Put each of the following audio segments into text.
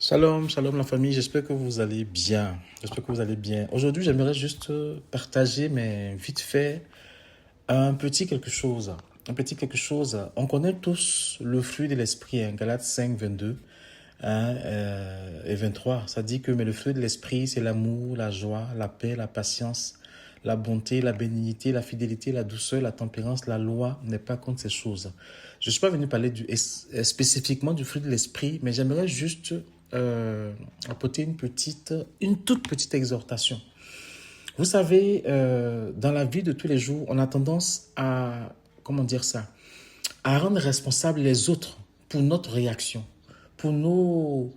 Shalom, shalom la famille, j'espère que vous allez bien. J'espère que vous allez bien. Aujourd'hui, j'aimerais juste partager, mais vite fait, un petit quelque chose. Un petit quelque chose. On connaît tous le fruit de l'esprit, hein, Galates 5, 22 hein, et 23. Ça dit que mais le fruit de l'esprit, c'est l'amour, la joie, la paix, la patience, la bonté, la bénignité, la fidélité, la douceur, la tempérance. La loi n'est pas contre ces choses. Je ne suis pas venu parler spécifiquement du fruit de l'esprit, mais j'aimerais juste apporter une toute petite exhortation. Vous savez, dans la vie de tous les jours, on a tendance à, comment dire ça, à rendre responsables les autres pour notre réaction, pour nos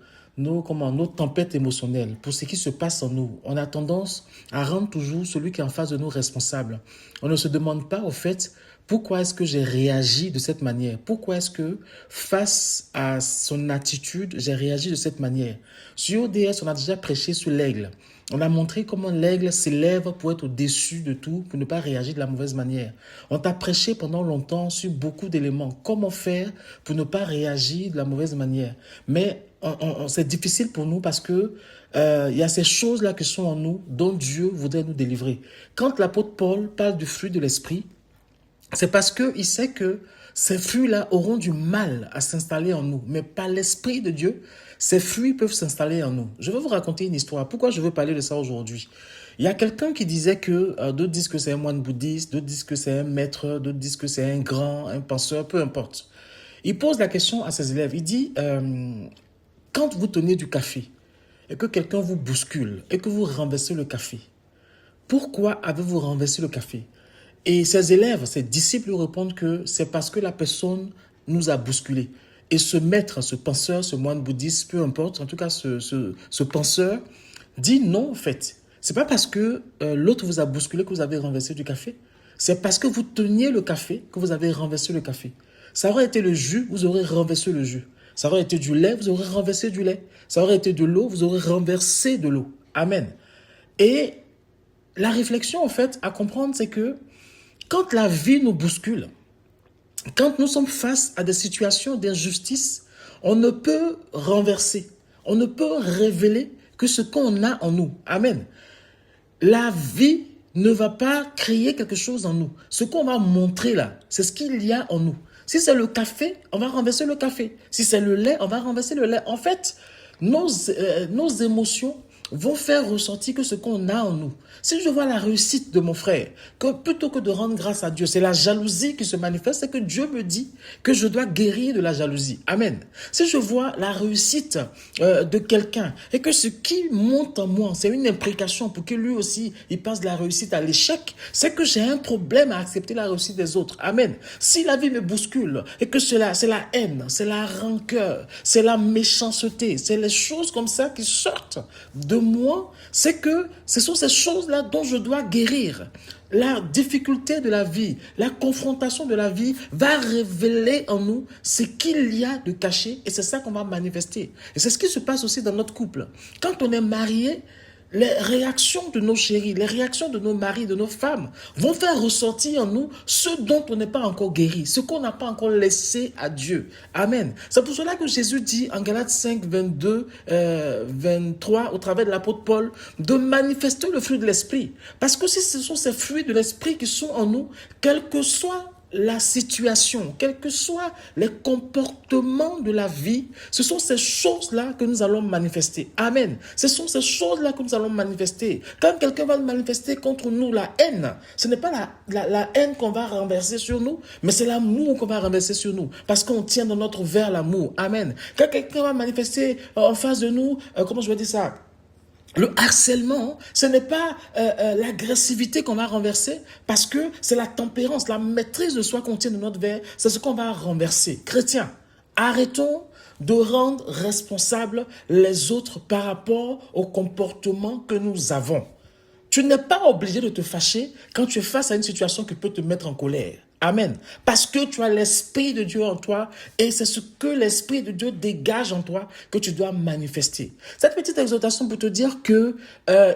tempêtes émotionnelles, pour ce qui se passe en nous. On a tendance à rendre toujours celui qui est en face de nous responsable. On ne se demande pas, au fait, pourquoi est-ce que j'ai réagi de cette manière? Pourquoi est-ce que, face à son attitude, j'ai réagi de cette manière? Sur ODS, on a déjà prêché sur l'aigle. On a montré comment l'aigle s'élève pour être au-dessus de tout, pour ne pas réagir de la mauvaise manière. On t'a prêché pendant longtemps sur beaucoup d'éléments. Comment faire pour ne pas réagir de la mauvaise manière. Mais c'est difficile pour nous parce que y a ces choses-là qui sont en nous dont Dieu voudrait nous délivrer. Quand l'apôtre Paul parle du fruit de l'esprit, c'est parce qu'il sait que ces fruits-là auront du mal à s'installer en nous. Mais par l'Esprit de Dieu, ces fruits peuvent s'installer en nous. Je vais vous raconter une histoire. Pourquoi je veux parler de ça aujourd'hui? Il y a quelqu'un qui disait que, d'autres disent que c'est un moine bouddhiste, d'autres disent que c'est un maître, d'autres disent que c'est un grand, un penseur, peu importe. Il pose la question à ses élèves. Il dit, quand vous tenez du café et que quelqu'un vous bouscule et que vous renversez le café, pourquoi avez-vous renversé le café? Et ses élèves, ses disciples lui répondent que c'est parce que la personne nous a bousculés. Et ce maître, ce penseur, ce moine bouddhiste, peu importe, en tout cas ce penseur, dit non en fait. C'est pas parce que l'autre vous a bousculé que vous avez renversé du café. C'est parce que vous teniez le café que vous avez renversé le café. Ça aurait été le jus, vous aurez renversé le jus. Ça aurait été du lait, vous aurez renversé du lait. Ça aurait été de l'eau, vous aurez renversé de l'eau. Amen. Et la réflexion, en fait, à comprendre, c'est que quand la vie nous bouscule, quand nous sommes face à des situations d'injustice, on ne peut renverser, on ne peut révéler que ce qu'on a en nous. Amen. La vie ne va pas créer quelque chose en nous. Ce qu'on va montrer là, c'est ce qu'il y a en nous. Si c'est le café, on va renverser le café. Si c'est le lait, on va renverser le lait. En fait, nos émotions vont faire ressentir que ce qu'on a en nous. Si je vois la réussite de mon frère, que plutôt que de rendre grâce à Dieu, c'est la jalousie qui se manifeste, c'est que Dieu me dit que je dois guérir de la jalousie. Amen. Si je vois la réussite de quelqu'un et que ce qui monte en moi, c'est une imprécation pour que lui aussi, il passe de la réussite à l'échec, c'est que j'ai un problème à accepter la réussite des autres. Amen. Si la vie me bouscule et que c'est la haine, c'est la rancœur, c'est la méchanceté, c'est les choses comme ça qui sortent de moi, c'est que ce sont ces choses-là dont je dois guérir. La difficulté de la vie, la confrontation de la vie va révéler en nous ce qu'il y a de caché et c'est ça qu'on va manifester. Et c'est ce qui se passe aussi dans notre couple. Quand on est marié, les réactions de nos chéris, les réactions de nos maris, de nos femmes vont faire ressortir en nous ce dont on n'est pas encore guéri, ce qu'on n'a pas encore laissé à Dieu. Amen. C'est pour cela que Jésus dit en Galates 5, 22, 23, au travers de l'apôtre Paul, de manifester le fruit de l'esprit. Parce que si ce sont ces fruits de l'esprit qui sont en nous, quel que soit la situation, quels que soient les comportements de la vie, ce sont ces choses-là que nous allons manifester. Amen. Ce sont ces choses-là que nous allons manifester. Quand quelqu'un va manifester contre nous la haine, ce n'est pas la haine qu'on va renverser sur nous, mais c'est l'amour qu'on va renverser sur nous. Parce qu'on tient dans notre verre l'amour. Amen. Quand quelqu'un va manifester en face de nous, comment je vais dire ça? Le harcèlement, ce n'est pas l'agressivité qu'on va renverser parce que c'est la tempérance, la maîtrise de soi qu'on tient dans notre verre, c'est ce qu'on va renverser. Chrétiens, arrêtons de rendre responsables les autres par rapport au comportement que nous avons. Tu n'es pas obligé de te fâcher quand tu es face à une situation qui peut te mettre en colère. Amen. Parce que tu as l'Esprit de Dieu en toi et c'est ce que l'Esprit de Dieu dégage en toi que tu dois manifester. Cette petite exhortation pour te dire que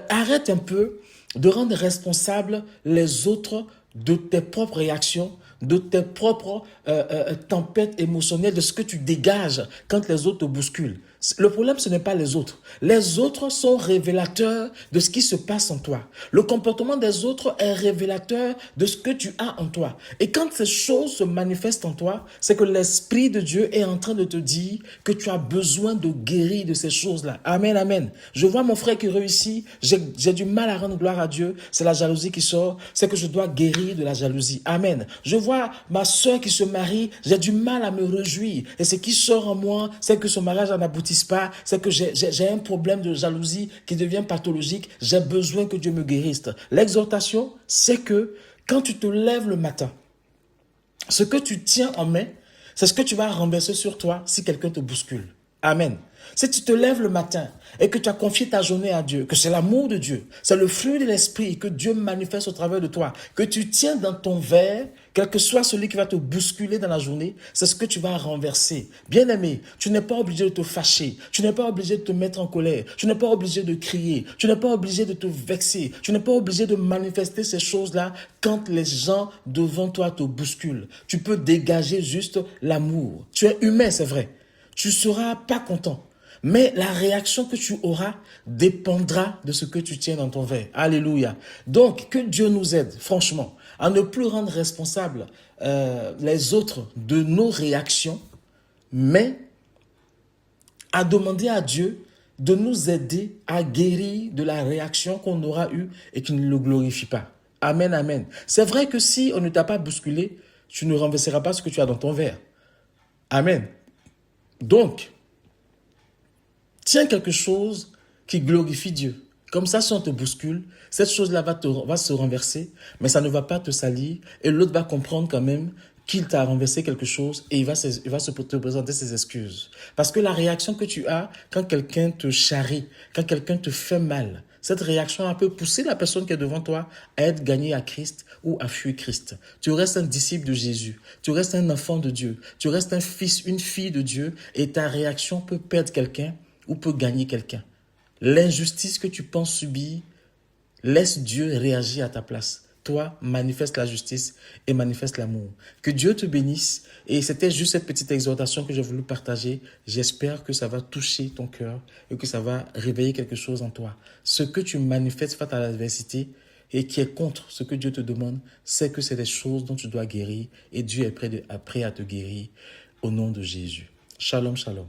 arrête un peu de rendre responsables les autres de tes propres réactions, de tes propres tempêtes émotionnelles, de ce que tu dégages quand les autres te bousculent. Le problème, ce n'est pas les autres. Les autres sont révélateurs de ce qui se passe en toi. Le comportement des autres est révélateur de ce que tu as en toi. Et quand ces choses se manifestent en toi, c'est que l'Esprit de Dieu est en train de te dire que tu as besoin de guérir de ces choses-là. Amen, amen. Je vois mon frère qui réussit. J'ai du mal à rendre gloire à Dieu. C'est la jalousie qui sort. C'est que je dois guérir de la jalousie. Amen. Je vois ma soeur qui se marie. J'ai du mal à me réjouir. Et ce qui sort en moi, c'est que son mariage n'aboutit pas, c'est que j'ai un problème de jalousie qui devient pathologique, j'ai besoin que Dieu me guérisse. L'exhortation, c'est que quand tu te lèves le matin, ce que tu tiens en main, c'est ce que tu vas renverser sur toi si quelqu'un te bouscule. Amen. Si tu te lèves le matin et que tu as confié ta journée à Dieu, que c'est l'amour de Dieu, c'est le fruit de l'esprit que Dieu manifeste au travers de toi, que tu tiens dans ton verre, quel que soit celui qui va te bousculer dans la journée, c'est ce que tu vas renverser. Bien-aimé, tu n'es pas obligé de te fâcher, tu n'es pas obligé de te mettre en colère, tu n'es pas obligé de crier, tu n'es pas obligé de te vexer, tu n'es pas obligé de manifester ces choses-là quand les gens devant toi te bousculent. Tu peux dégager juste l'amour. Tu es humain, c'est vrai. Tu ne seras pas content. Mais la réaction que tu auras dépendra de ce que tu tiens dans ton verre. Alléluia. Donc, que Dieu nous aide, franchement, à ne plus rendre responsables les autres de nos réactions, mais à demander à Dieu de nous aider à guérir de la réaction qu'on aura eue et qui ne le glorifie pas. Amen, amen. C'est vrai que si on ne t'a pas bousculé, tu ne renverseras pas ce que tu as dans ton verre. Amen. Donc, tiens quelque chose qui glorifie Dieu. Comme ça, si on te bouscule, cette chose-là va se renverser, mais ça ne va pas te salir. Et l'autre va comprendre quand même qu'il t'a renversé quelque chose et il va te présenter ses excuses. Parce que la réaction que tu as quand quelqu'un te charrie, quand quelqu'un te fait mal, cette réaction peut pousser la personne qui est devant toi à être gagnée à Christ ou à fuir Christ. Tu restes un disciple de Jésus, tu restes un enfant de Dieu, tu restes un fils, une fille de Dieu et ta réaction peut perdre quelqu'un ou peut gagner quelqu'un. L'injustice que tu penses subir, laisse Dieu réagir à ta place. Toi, manifeste la justice et manifeste l'amour. Que Dieu te bénisse. Et c'était juste cette petite exhortation que j'ai voulu partager. J'espère que ça va toucher ton cœur et que ça va réveiller quelque chose en toi. Ce que tu manifestes face à l'adversité et qui est contre ce que Dieu te demande, c'est que c'est des choses dont tu dois guérir et Dieu est prêt à te guérir au nom de Jésus. Shalom, shalom.